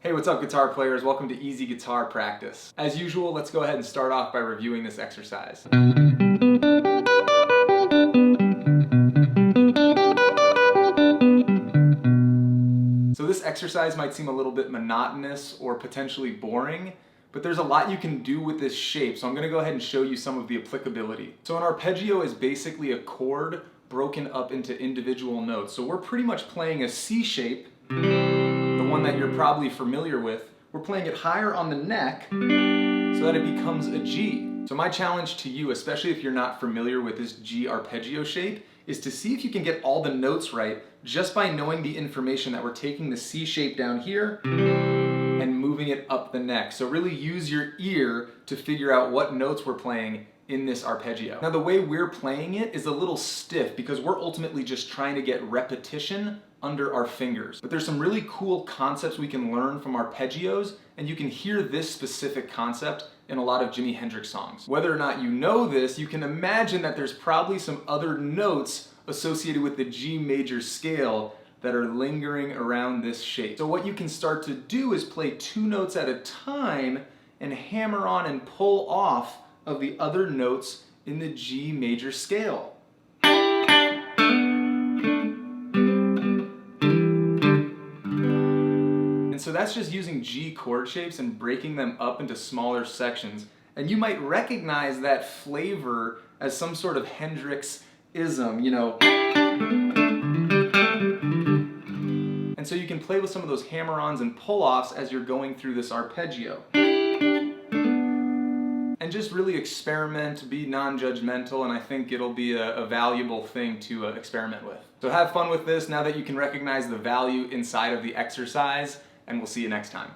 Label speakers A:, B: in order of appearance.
A: Hey, what's up guitar players? Welcome to Easy Guitar Practice. As usual, let's go ahead and start off by reviewing this exercise. So this exercise might seem a little bit monotonous or potentially boring, but there's a lot you can do with this shape, so I'm going to go ahead and show you some of the applicability. So an arpeggio is basically a chord broken up into individual notes. So we're pretty much playing a C shape, the one that you're probably familiar with. We're playing it higher on the neck so that it becomes a G. So my challenge to you, especially if you're not familiar with this G arpeggio shape, is to see if you can get all the notes right just by knowing the information that we're taking the C shape down here and moving it up the neck. So really use your ear to figure out what notes we're playing in this arpeggio. Now the way we're playing it is a little stiff because we're ultimately just trying to get repetition under our fingers. But there's some really cool concepts we can learn from arpeggios, and you can hear this specific concept in a lot of Jimi Hendrix songs. Whether or not you know this, you can imagine that there's probably some other notes associated with the G major scale that are lingering around this shape. So what you can start to do is play two notes at a time and hammer on and pull off of the other notes in the G major scale. And so that's just using G chord shapes and breaking them up into smaller sections. And you might recognize that flavor as some sort of Hendrix-ism, you know. And so you can play with some of those hammer-ons and pull-offs as you're going through this arpeggio. And just really experiment, be non-judgmental, and I think it'll be a valuable thing to experiment with. So have fun with this now that you can recognize the value inside of the exercise, and we'll see you next time.